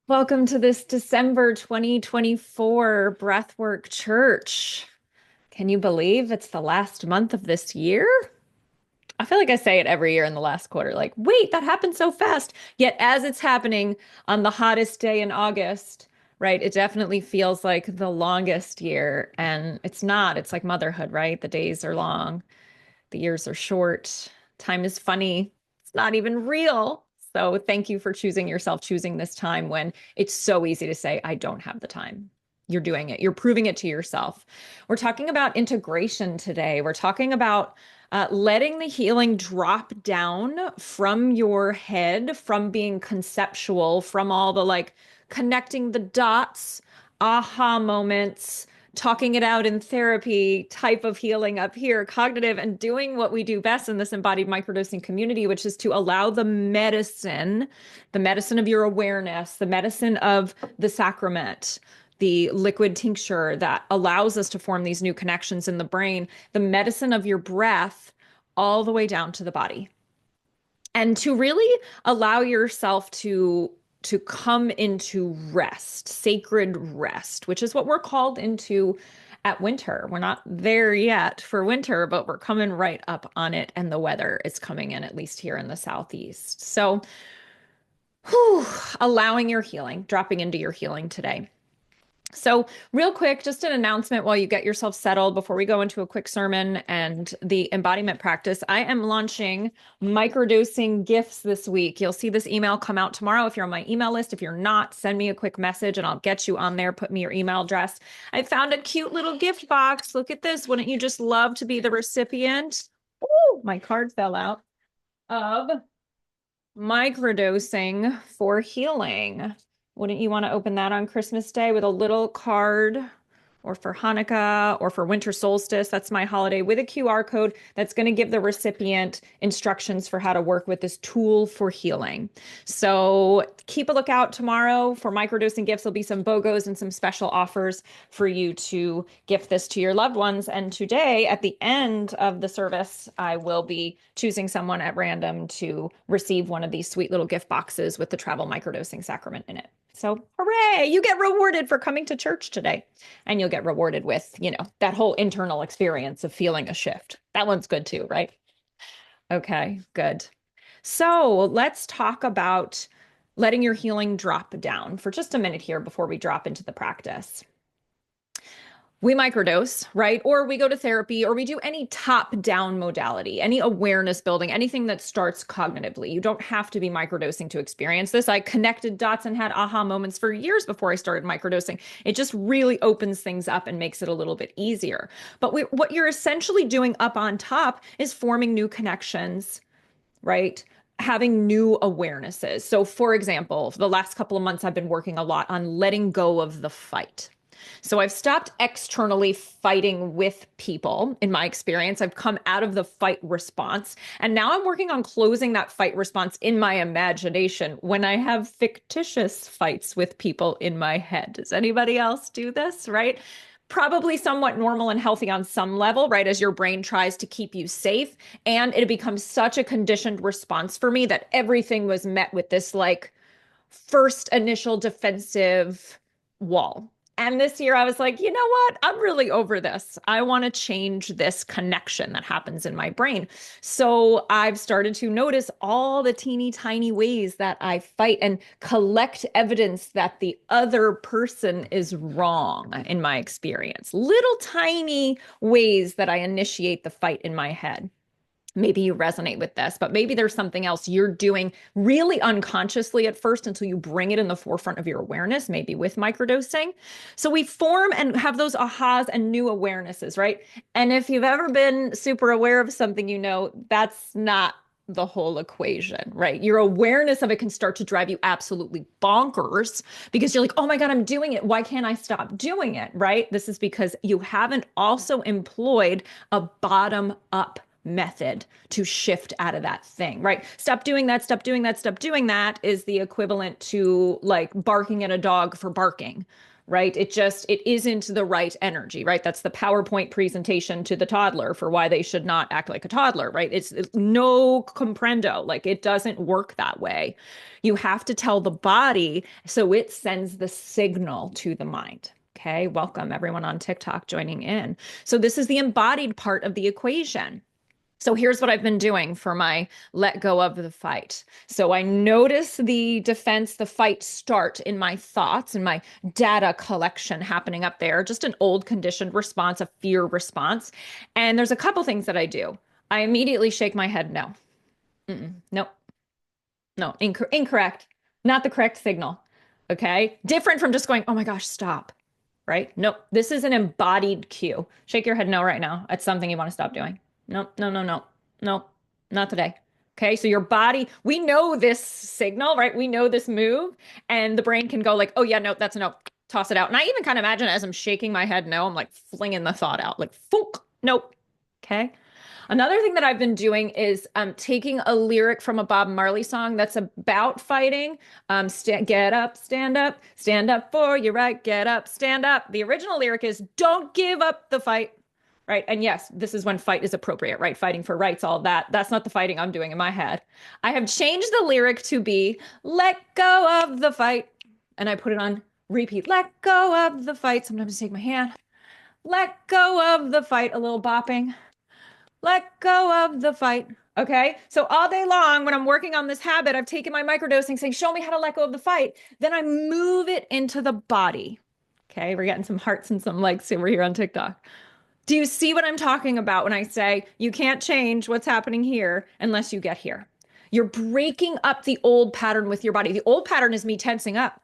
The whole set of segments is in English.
Welcome to this December 2024 Breathwork Church. Can you believe it's the last month of this year? I feel like I say it every year in the last quarter, like, wait, that happened so fast. Yet as it's happening on the hottest day in August, right, it definitely feels like the longest year. And it's not, it's like motherhood, right? The days are long, the years are short, time is funny, it's not even real. So thank you for choosing yourself, choosing this time when it's so easy to say, I don't have the time. You're doing it. You're proving it to yourself. We're talking about integration today. We're talking about letting the healing drop down from your head, from being conceptual, from all the like connecting the dots, aha moments, talking it out in therapy type of healing up here, cognitive, and doing what we do best in this embodied microdosing community, which is to allow the medicine of your awareness, the medicine of the sacrament, the liquid tincture that allows us to form these new connections in the brain, the medicine of your breath, all the way down to the body. And to really allow yourself to come into rest, sacred rest, which is what we're called into at winter. We're not there yet for winter, but we're coming right up on it, and the weather is coming in, at least here in the southeast. So, whew, allowing your healing, dropping into your healing today. So, real quick, just an announcement while you get yourself settled before we go into a quick sermon and the embodiment practice. I am launching microdosing gifts this week. You'll see this email come out tomorrow if you're on my email list. If you're not, send me a quick message and I'll get you on there. Put me your email address. I found a cute little gift box. Look at this. Wouldn't you just love to be the recipient? Oh, my card fell out of microdosing for healing. Wouldn't you want to open that on Christmas Day with a little card, or for Hanukkah or for winter solstice? That's my holiday, with a QR code that's going to give the recipient instructions for how to work with this tool for healing. So keep a lookout tomorrow for microdosing gifts. There'll be some BOGOs and some special offers for you to gift this to your loved ones. And today, at the end of the service, I will be choosing someone at random to receive one of these sweet little gift boxes with the travel microdosing sacrament in it. So, hooray, you get rewarded for coming to church today. And you'll get rewarded with, that whole internal experience of feeling a shift. That one's good too, right? Okay, good. So let's talk about letting your healing drop down for just a minute here before we drop into the practice. We microdose, right? Or we go to therapy, or we do any top-down modality, any awareness building, anything that starts cognitively. You don't have to be microdosing to experience this. I connected dots and had aha moments for years before I started microdosing. It just really opens things up and makes it a little bit easier. But what you're essentially doing up on top is forming new connections, right? Having new awarenesses. So, for example, for the last couple of months, I've been working a lot on letting go of the fight. So I've stopped externally fighting with people. In my experience, I've come out of the fight response. And now I'm working on closing that fight response in my imagination when I have fictitious fights with people in my head. Does anybody else do this, right? Probably somewhat normal and healthy on some level, right? As your brain tries to keep you safe. And it becomes such a conditioned response for me that everything was met with this like first initial defensive wall. And this year I was like, you know what? I'm really over this. I want to change this connection that happens in my brain. So I've started to notice all the teeny tiny ways that I fight and collect evidence that the other person is wrong in my experience. Little tiny ways that I initiate the fight in my head. Maybe you resonate with this, but maybe there's something else you're doing really unconsciously at first until you bring it in the forefront of your awareness, maybe with microdosing. So we form and have those ahas and new awarenesses, right? And if you've ever been super aware of something, that's not the whole equation, right? Your awareness of it can start to drive you absolutely bonkers because you're like, oh my God, I'm doing it. Why can't I stop doing it, right? This is because you haven't also employed a bottom up method to shift out of that thing, right? Stop doing that, stop doing that, stop doing that is the equivalent to like barking at a dog for barking, right? It isn't the right energy, right? That's the PowerPoint presentation to the toddler for why they should not act like a toddler, right? It's no comprendo. Like it doesn't work that way. You have to tell the body so it sends the signal to the mind. Okay, welcome everyone on TikTok joining in. So this is the embodied part of the equation. So here's what I've been doing for my let go of the fight. So I notice the defense, the fight start in my thoughts and my data collection happening up there, just an old conditioned response, a fear response. And there's a couple things that I do. I immediately shake my head no. No, no, incorrect. Not the correct signal. Okay. Different from just going, oh my gosh, stop. Right? Nope. This is an embodied cue. Shake your head no right now. It's something you want to stop doing. Nope, no, no, no, no, not today. Okay. So your body, we know this signal, right? We know this move, and the brain can go like, oh yeah, no, that's a no. Toss it out. And I even kind of imagine as I'm shaking my head no, I'm like flinging the thought out, like, funk, nope. Okay. Another thing that I've been doing is taking a lyric from a Bob Marley song that's about fighting. Get up, stand up for your right, get up, stand up. The original lyric is don't give up the fight, right? And yes, this is when fight is appropriate, right? Fighting for rights, all of that. That's not the fighting I'm doing in my head. I have changed the lyric to be let go of the fight. And I put it on repeat. Let go of the fight. Sometimes I take my hand. Let go of the fight. A little bopping. Let go of the fight. Okay. So all day long, when I'm working on this habit, I've taken my microdosing saying, show me how to let go of the fight. Then I move it into the body. Okay. We're getting some hearts and some likes over here on TikTok. Do you see what I'm talking about when I say you can't change what's happening here unless you get here? You're breaking up the old pattern with your body. The old pattern is me tensing up,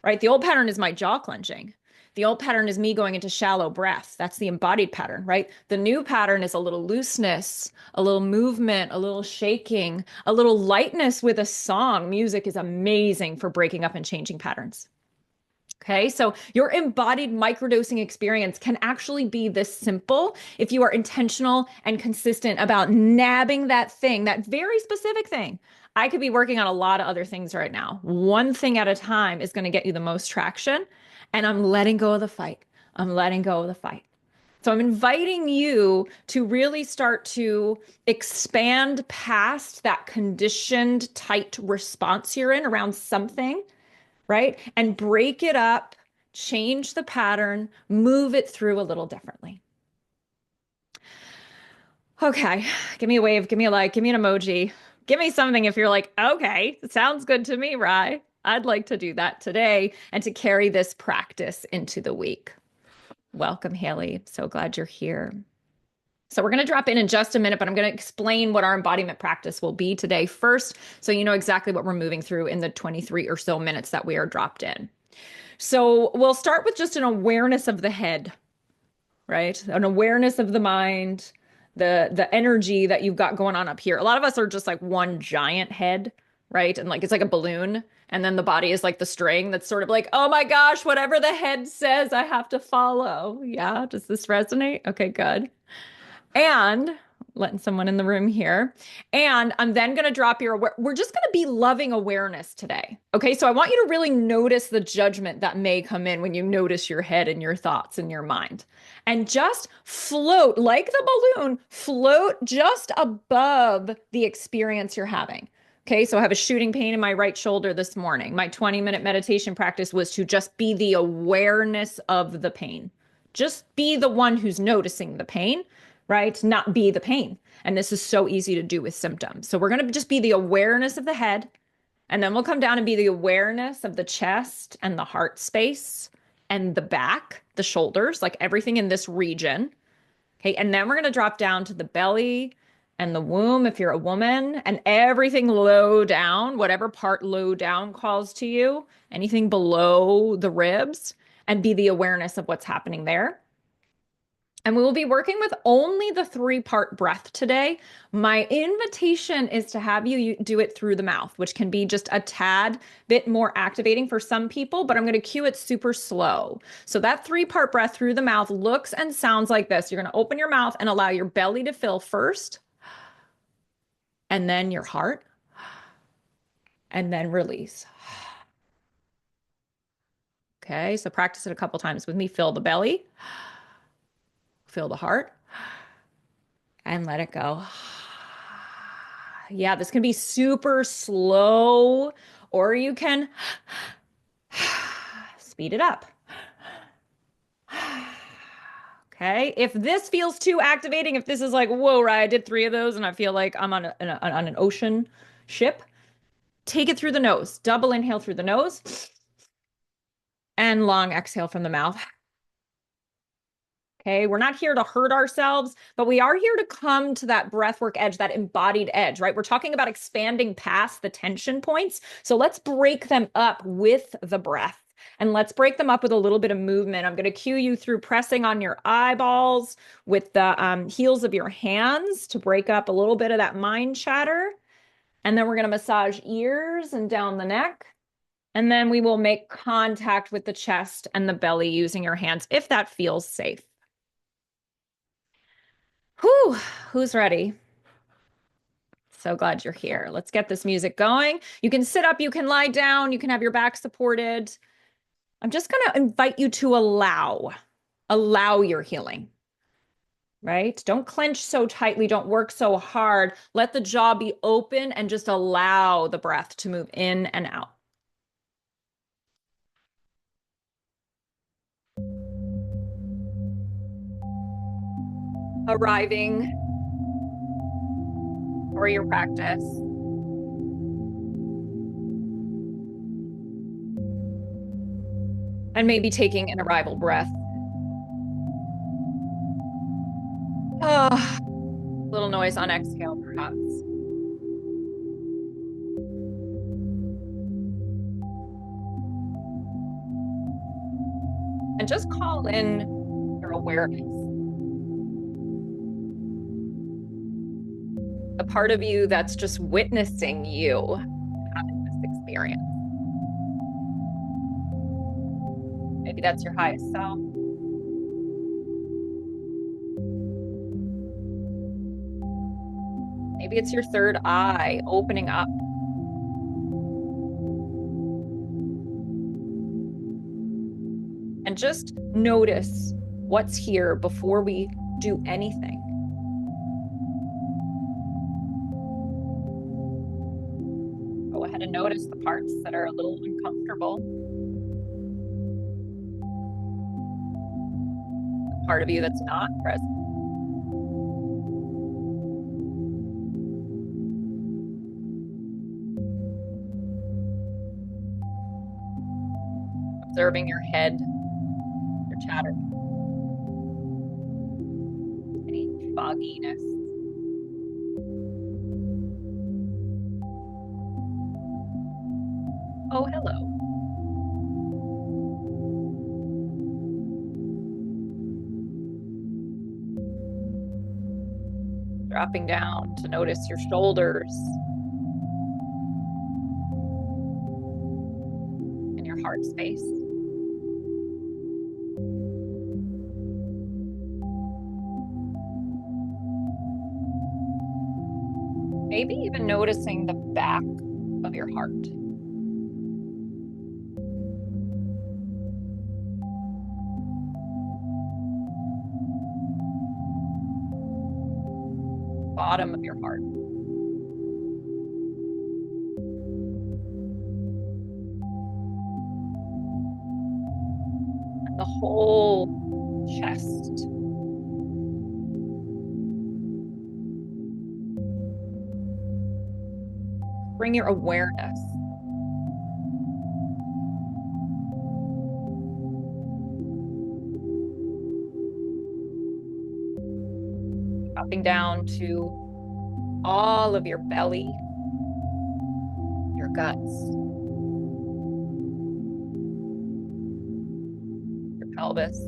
right? The old pattern is my jaw clenching. The old pattern is me going into shallow breath. That's the embodied pattern, right? The new pattern is a little looseness, a little movement, a little shaking, a little lightness with a song. Music is amazing for breaking up and changing patterns. Okay, so your embodied microdosing experience can actually be this simple if you are intentional and consistent about nabbing that thing, that very specific thing. I could be working on a lot of other things right now. One thing at a time is going to get you the most traction, and I'm letting go of the fight. I'm letting go of the fight. So I'm inviting you to really start to expand past that conditioned, tight response you're in around something, right? And break it up, change the pattern, move it through a little differently. Okay, give me a wave, give me a like, give me an emoji, give me something if you're like, okay, sounds good to me, Rye. I'd like to do that today and to carry this practice into the week. Welcome, Haley. So glad you're here. So we're going to drop in just a minute, but I'm going to explain what our embodiment practice will be today first, so you know exactly what we're moving through in the 23 or so minutes that we are dropped in. So we'll start with just an awareness of the head, right? An awareness of the mind, the energy that you've got going on up here. A lot of us are just like one giant head, right? And like it's like a balloon. And then the body is like the string that's sort of like, oh my gosh, whatever the head says, I have to follow. Yeah. Does this resonate? Okay, good. And letting someone in the room here. And I'm then going to drop your, we're just going to be loving awareness today. Okay. So I want you to really notice the judgment that may come in when you notice your head and your thoughts and your mind. And just float like the balloon, float just above the experience you're having. Okay, so I have a shooting pain in my right shoulder this morning. My 20-minute meditation practice was to just be the awareness of the pain. Just be the one who's noticing the pain, right? Not be the pain. And this is so easy to do with symptoms. So we're going to just be the awareness of the head, and then we'll come down and be the awareness of the chest and the heart space and the back, the shoulders, like everything in this region. Okay, and then we're going to drop down to the belly and the womb if you're a woman, and everything low down, whatever part low down calls to you, anything below the ribs, and be the awareness of what's happening there. And we will be working with only the 3-part breath today. My invitation is to have you do it through the mouth, which can be just a tad bit more activating for some people, but I'm going to cue it super slow. So that 3-part breath through the mouth looks and sounds like this. You're going to open your mouth and allow your belly to fill first, and then your heart, and then release. Okay, so practice it a couple times with me. Fill the belly, fill the heart, and let it go. Yeah, this can be super slow, or you can speed it up. Okay. If this feels too activating, if this is like, whoa, right, I did 3 of those and I feel like I'm on an ocean ship, take it through the nose. Double inhale through the nose and long exhale from the mouth. Okay. We're not here to hurt ourselves, but we are here to come to that breathwork edge, that embodied edge, right? We're talking about expanding past the tension points. So let's break them up with the breath. And let's break them up with a little bit of movement. I'm going to cue you through pressing on your eyeballs with the heels of your hands to break up a little bit of that mind chatter. And then we're going to massage ears and down the neck. And then we will make contact with the chest and the belly using your hands if that feels safe. Whew, who's ready? So glad you're here. Let's get this music going. You can sit up, you can lie down, you can have your back supported. I'm just going to invite you to allow your healing, right? Don't clench so tightly. Don't work so hard. Let the jaw be open and just allow the breath to move in and out. Arriving for your practice. And maybe taking an arrival breath. Little noise on exhale, perhaps. And just call in your awareness. The part of you that's just witnessing you having this experience. Maybe that's your highest self. Maybe it's your third eye opening up. And just notice what's here before we do anything. Go ahead and notice the parts that are a little uncomfortable. The part of you that's not present. Observing your head, your chatter, any fogginess. Oh, hello. Dropping down to notice your shoulders and your heart space. Maybe even noticing the back of your heart. Bottom of your heart. And the whole chest. Bring your awareness. Dropping down to all of your belly, your guts, your pelvis.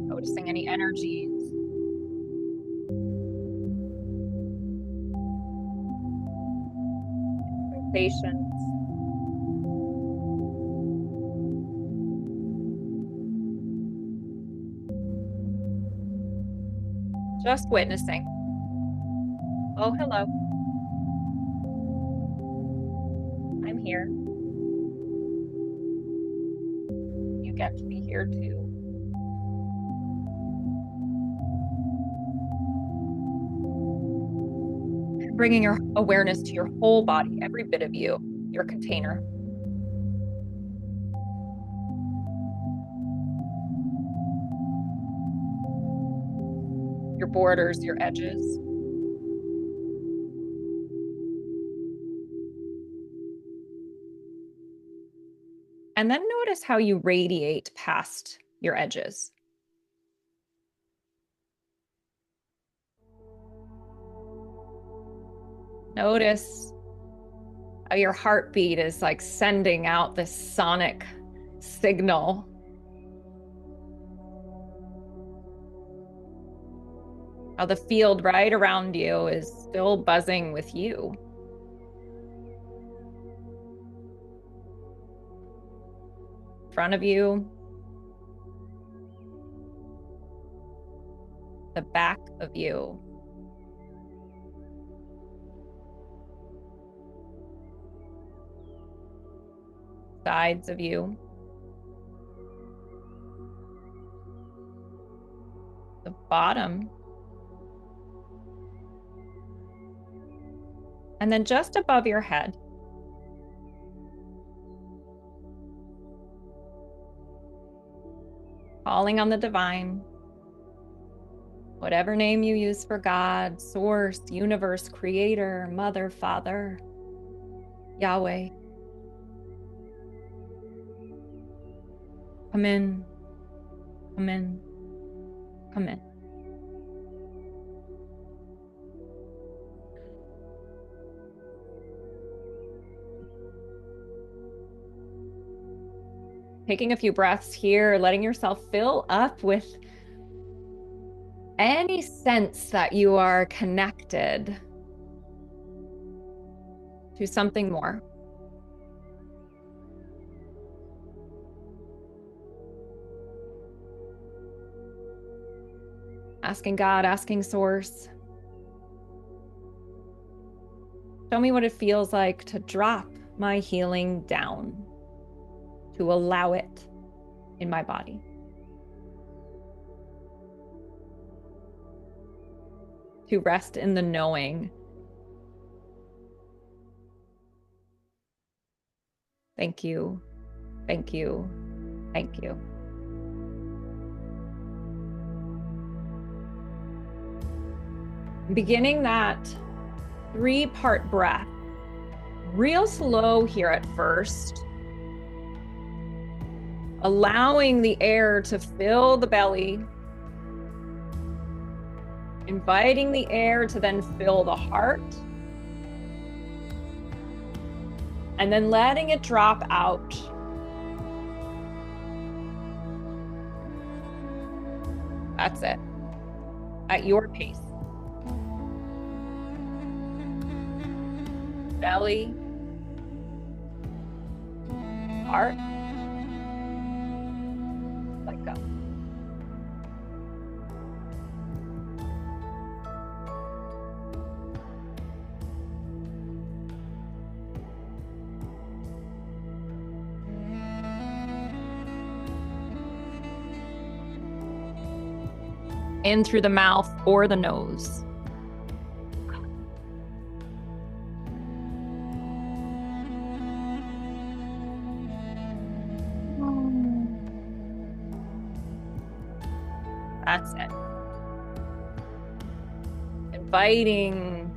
Noticing any energies. Sensations. Just witnessing. Oh, hello. I'm here. You get to be here too. Bringing your awareness to your whole body, every bit of you, your container. Your borders, your edges. And then notice how you radiate past your edges. Notice how your heartbeat is like sending out this sonic signal. How the field right around you is still buzzing with you. In front of you, the back of you. Sides of you. The bottom. And then just above your head. Calling on the divine. Whatever name you use for God, source, universe, creator, mother, father, Yahweh. Come in, come in, come in. Taking a few breaths here, letting yourself fill up with any sense that you are connected to something more. Asking God, asking Source, show me what it feels like to drop my healing down, to allow it in my body. To rest in the knowing. Thank you, thank you, thank you. Beginning that 3-part breath, real slow here at first, allowing the air to fill the belly, inviting the air to then fill the heart, and then letting it drop out. That's it. At your pace. Belly, heart, let go. In through the mouth or the nose. That's it. Inviting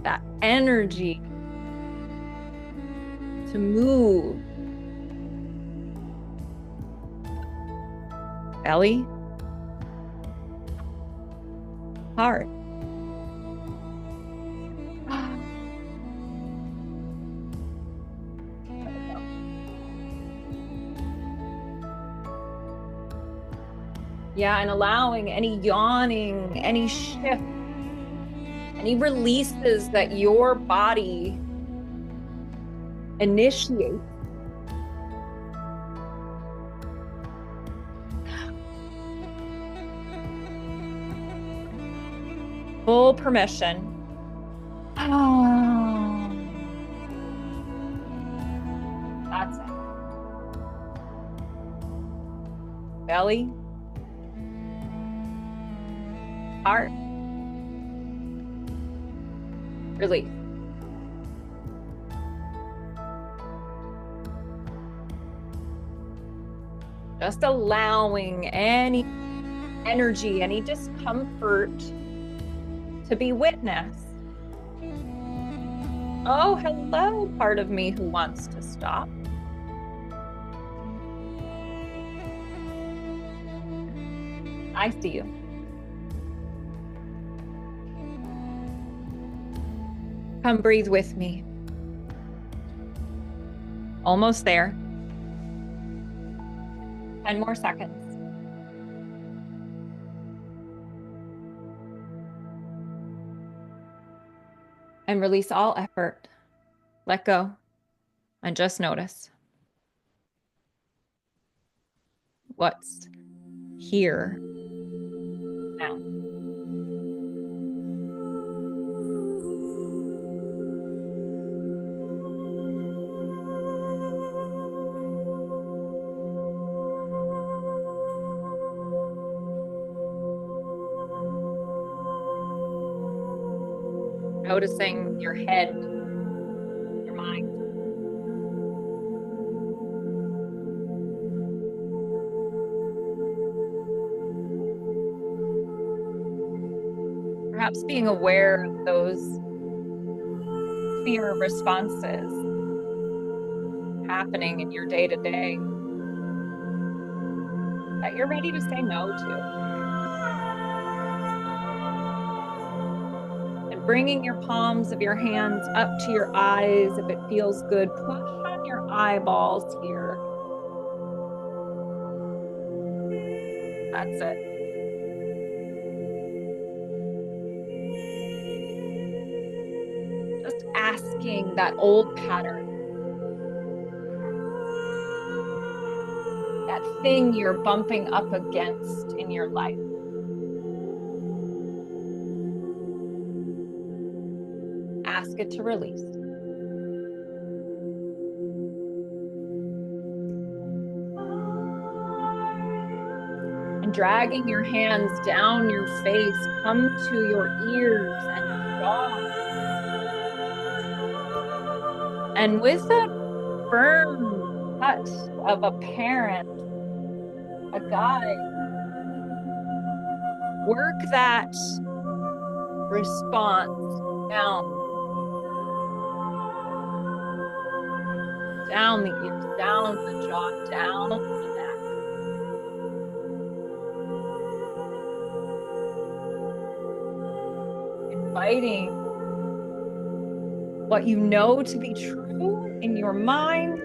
that energy to move. Belly, heart. Yeah, and allowing any yawning, any shift, any releases that your body initiates. Full permission. Oh, that's it. Belly, heart, release. Just allowing any energy, any discomfort to be witnessed. Oh, hello, part of me who wants to stop. I see you. Come breathe with me. Almost there. 10 more seconds. And release all effort. Let go and just notice what's here now. Noticing your head, your mind. Perhaps being aware of those fear responses happening in your day-to-day that you're ready to say no to. And bringing your palms of your hands up to your eyes if it feels good. Push on your eyeballs here. That's it. Just asking that old pattern. That thing you're bumping up against in your life. Ask it to release. And dragging your hands down your face, come to your ears and your jaw. And with that firm touch of a parent, a guide, work that response down the ears, down the jaw, down the neck. Inviting what you know to be true in your mind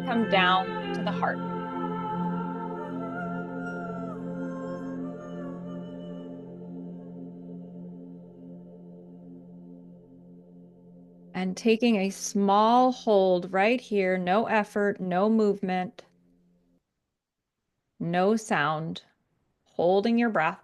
come down to the heart. And taking a small hold right here, no effort, no movement, no sound, holding your breath.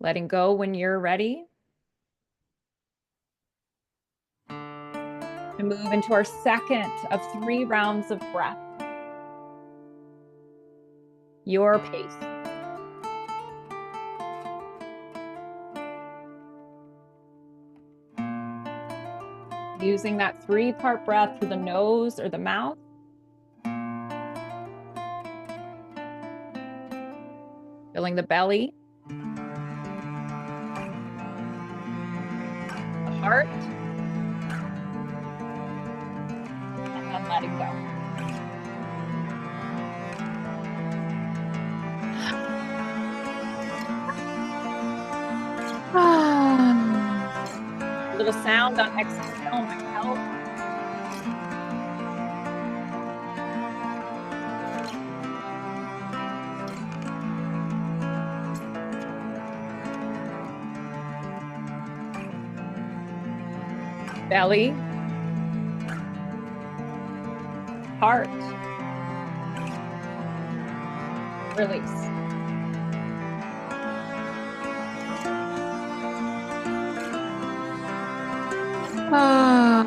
Letting go when you're ready. And move into our second of 3 rounds of breath. Your pace. Using that 3-part breath through the nose or the mouth. Filling the belly. The heart. And then letting go. A little sound on exhale might help. belly, heart, release. Ah,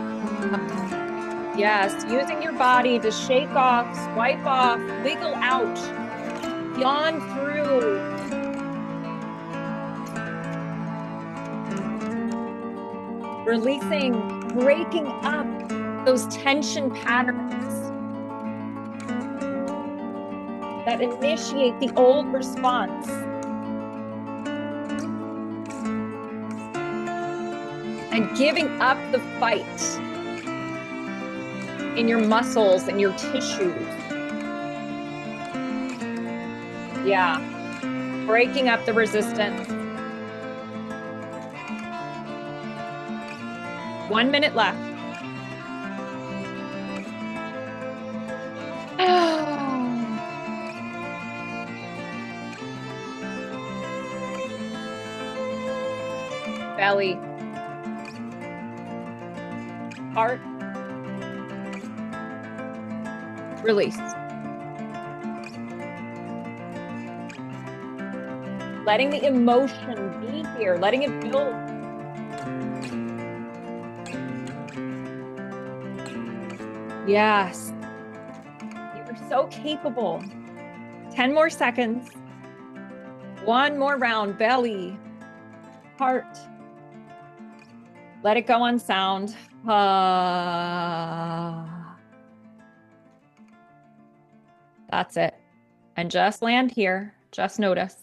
yes, using your body to shake off, swipe off, wiggle out, yawn through. Releasing, breaking up those tension patterns that initiate the old response. And giving up the fight in your muscles and your tissues. Yeah. Breaking up the resistance. 1 minute left. Belly. Heart. Release. Letting the emotion be here, letting it build. Yes. You are so capable. 10 more seconds. 1 more round. Belly, heart. Let it go on sound. That's it. And just land here. Just notice.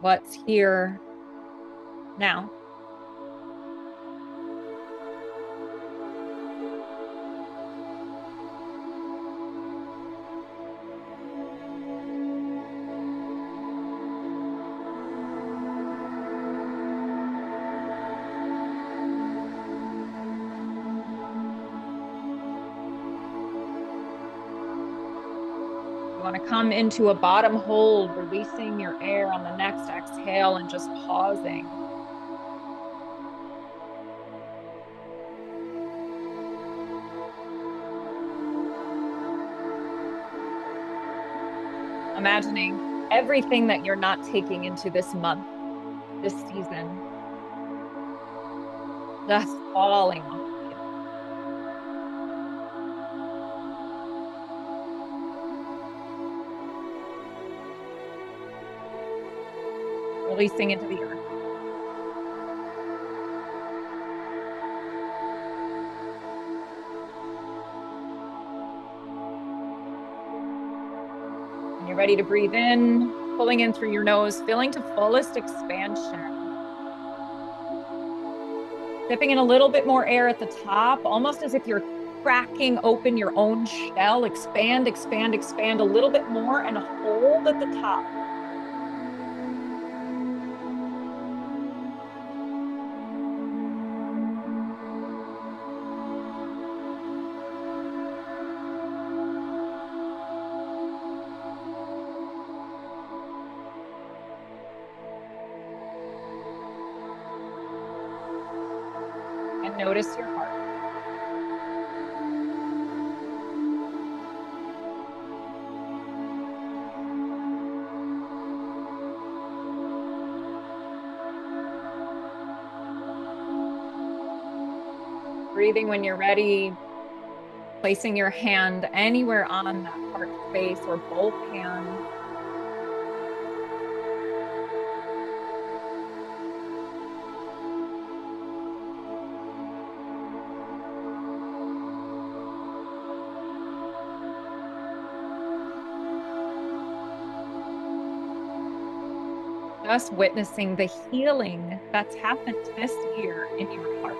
What's here now? You want to come into a bottom hold, releasing your air on the next exhale and just pausing. Imagining everything that you're not taking into this month, this season, just falling off. Releasing into the earth. And you're ready to breathe in, pulling in through your nose, filling to fullest expansion. Sipping in a little bit more air at the top, almost as if you're cracking open your own shell. Expand, expand, expand a little bit more and hold at the top. And notice your heart. Breathing when you're ready, placing your hand anywhere on that heart space or both hands. Just witnessing the healing that's happened this year in your heart.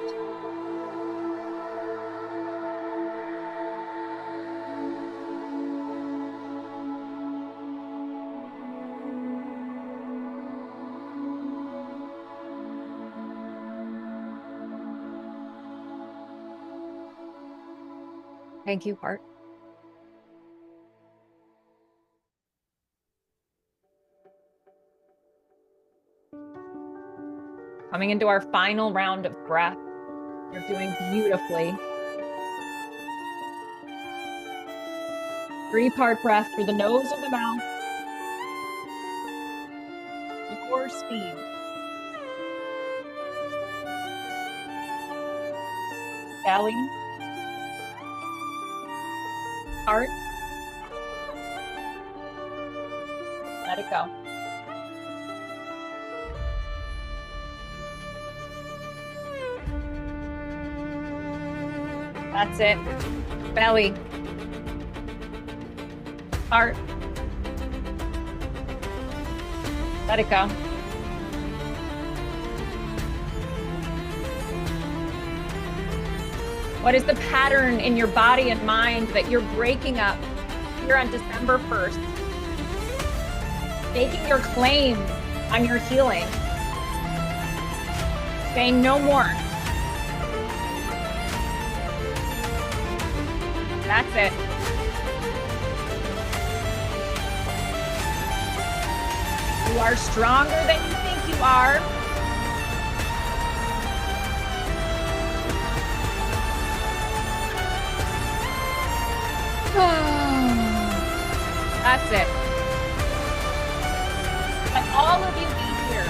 Thank you, heart. Coming into our final round of breath. You're doing beautifully. 3-part breath through the nose or the mouth. Your speed. Belly. Heart. Let it go. That's it. Belly. Heart. Let it go. What is the pattern in your body and mind that you're breaking up here on December 1st? Making your claim on your healing. Saying no more. That's it. You are stronger than you think you are. That's it. Let all of you be here.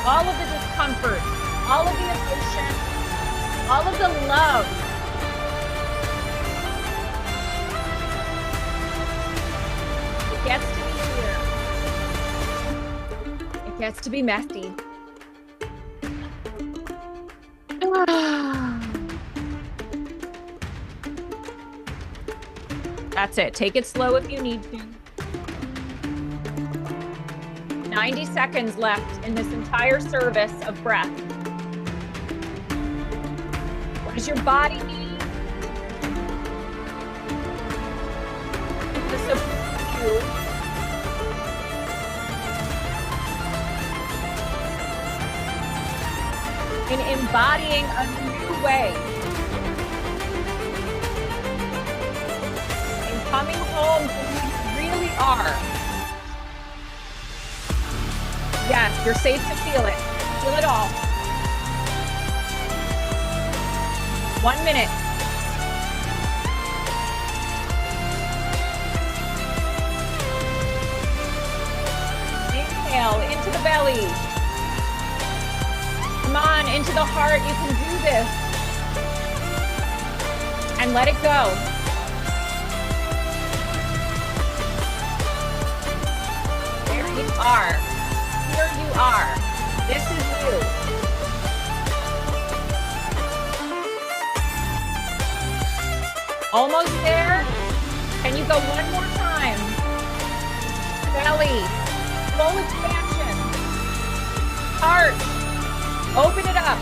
All of the discomfort, all of the emotion, all of the love. It gets to be here. It gets to be messy. That's it. Take it slow if you need to. 90 seconds left in this entire service of breath. What does your body need to support you? In embodying a new way. Coming home to who you really are. Yes, you're safe to feel it. Feel it all. 1 minute. Inhale into the belly. Come on, into the heart. You can do this. And let it go. You are. Here you are. This is you. Almost there. Can you go one more time? Belly. Full expansion. Heart. Open it up.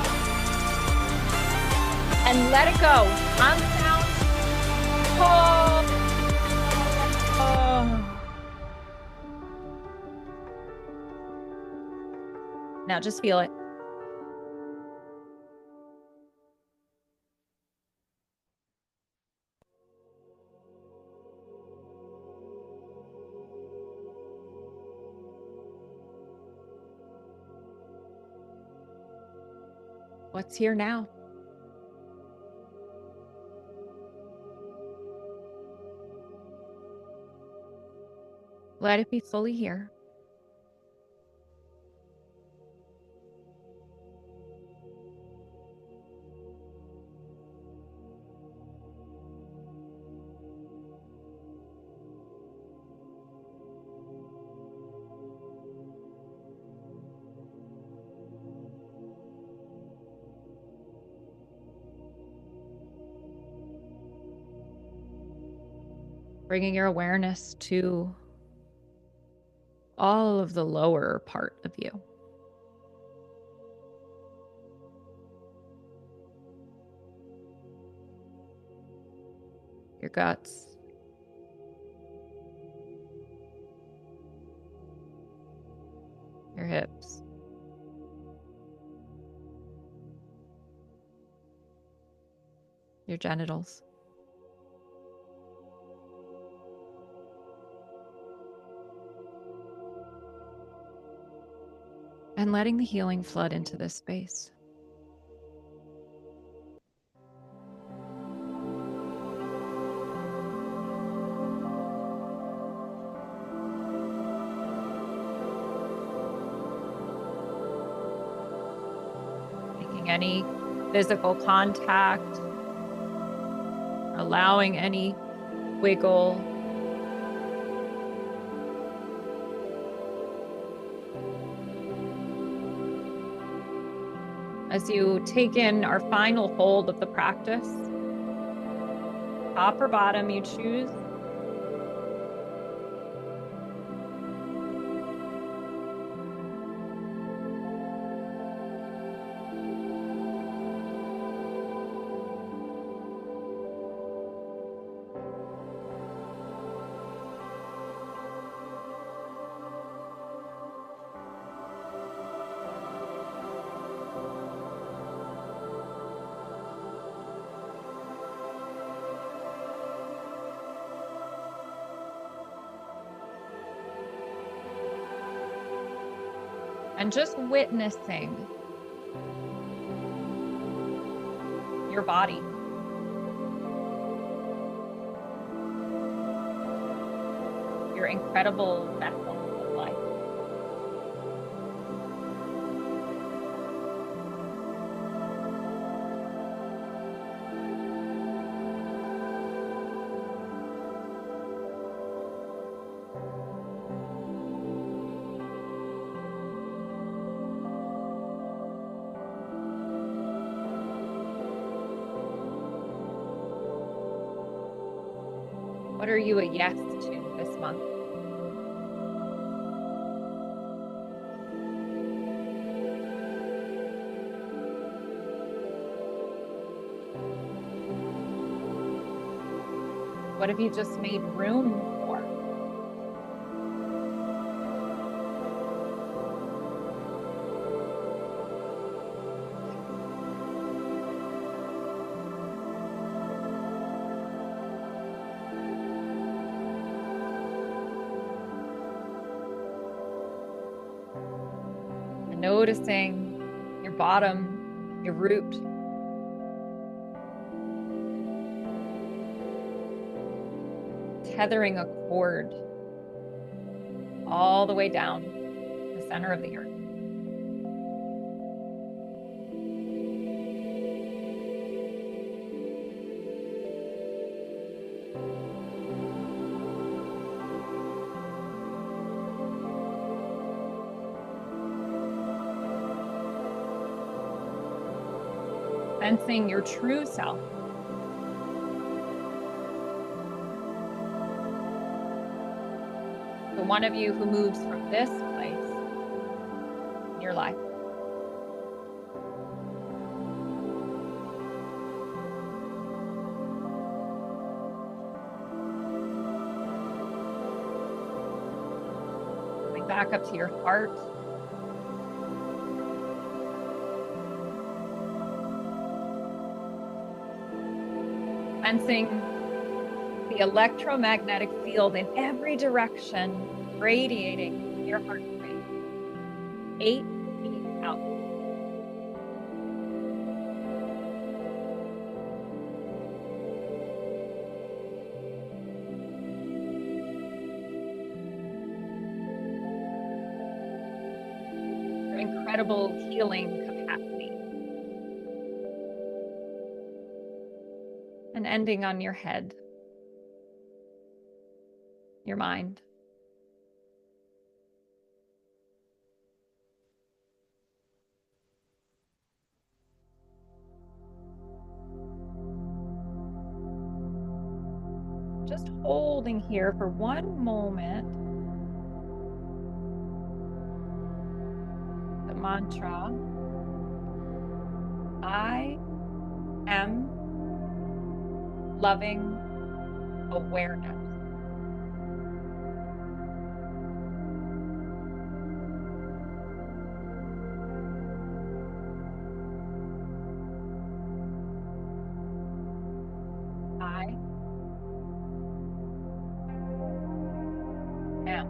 And let it go. On sound. Oh. Now just feel it. What's here now? Let it be fully here. Bringing your awareness to all of the lower part of you. Your guts. Your hips. Your genitals. and letting the healing flood into this space. Making any physical contact, allowing any wiggle. As you take in our final hold of the practice, top or bottom, you choose. And just witnessing your body. Your incredible vessel of life. What are you a yes to this month? What have you just made room for? And noticing your bottom, your root. Tethering a cord all the way down the center of the earth. Sensing your true self. The one of you who moves from this place in your life. Coming back up to your heart. Sensing the electromagnetic field in every direction radiating your heart rate. 8 feet out. Your incredible healing capacity. And ending on your head. Your mind. Just holding here for one moment the mantra, I am loving awareness. I am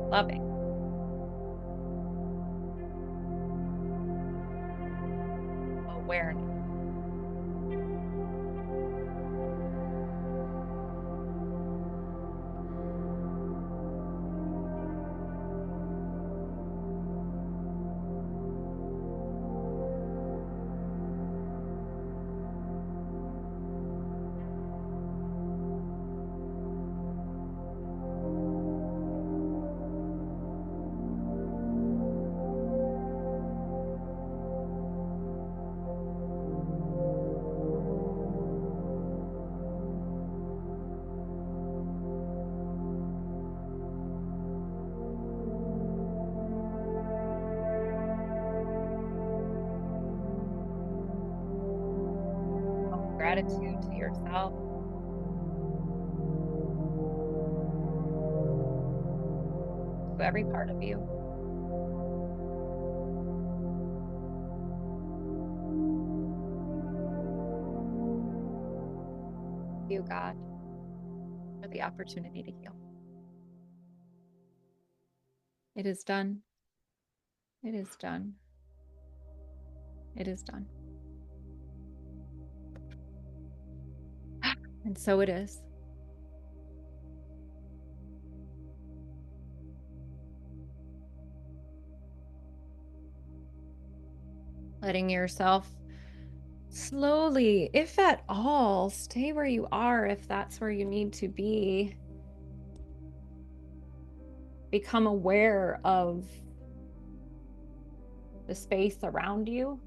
loving. Awareness. Gratitude to yourself. To every part of you. You, God, for the opportunity to heal. It is done. It is done. It is done. And so it is. Letting yourself slowly, if at all, stay where you are if that's where you need to be. Become aware of the space around you.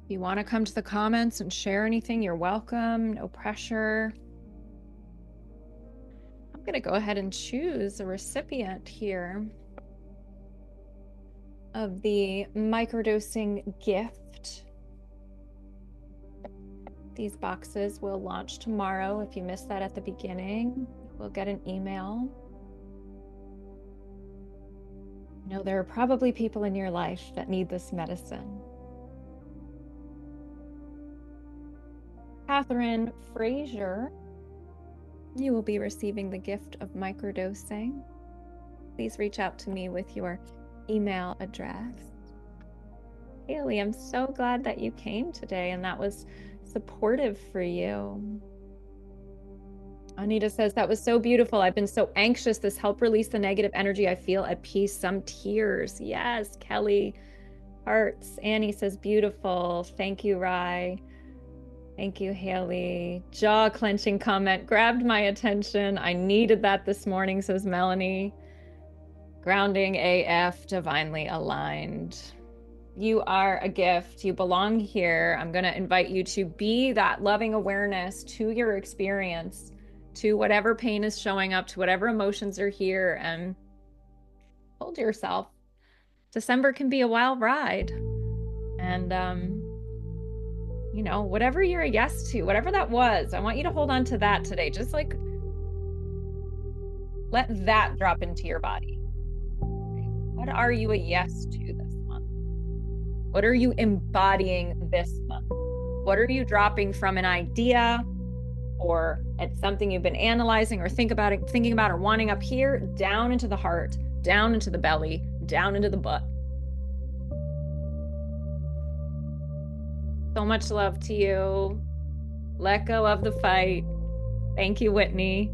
If you want to come to the comments and share anything, you're welcome. No pressure. I'm going to go ahead and choose a recipient here of the microdosing gift. These boxes will launch tomorrow. If you missed that at the beginning, we'll get an email. You know, there are probably people in your life that need this medicine. Catherine Frazier, you will be receiving the gift of microdosing. Please reach out to me with your email address. Haley, I'm so glad that you came today and that was supportive for you. Anita says, that was so beautiful. I've been so anxious. This helped release the negative energy. I feel at peace. Some tears. Yes, Kelly. Hearts. Annie says, beautiful. Thank you, Rye. Thank you, Haley. Jaw-clenching comment grabbed my attention. I needed that this morning, says Melanie. Grounding AF, divinely aligned. You are a gift. You belong here. I'm going to invite you to be that loving awareness to your experience, to whatever pain is showing up, to whatever emotions are here, and hold yourself. December can be a wild ride. And, you know, whatever you're a yes to, whatever that was, I want you to hold on to that today. Just like let that drop into your body. What are you a yes to this month? What are you embodying this month? What are you dropping from an idea or it's something you've been analyzing or thinking about or wanting up here, down into the heart, down into the belly, down into the butt? So much love to you. Let go of the fight. Thank you, Whitney.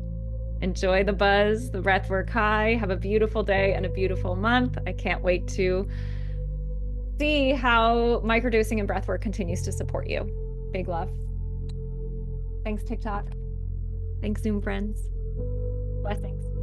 Enjoy the buzz, the breathwork high. Have a beautiful day and a beautiful month. I can't wait to see how microdosing and breathwork continues to support you. Big love. Thanks, TikTok. Thanks, Zoom friends. Blessings.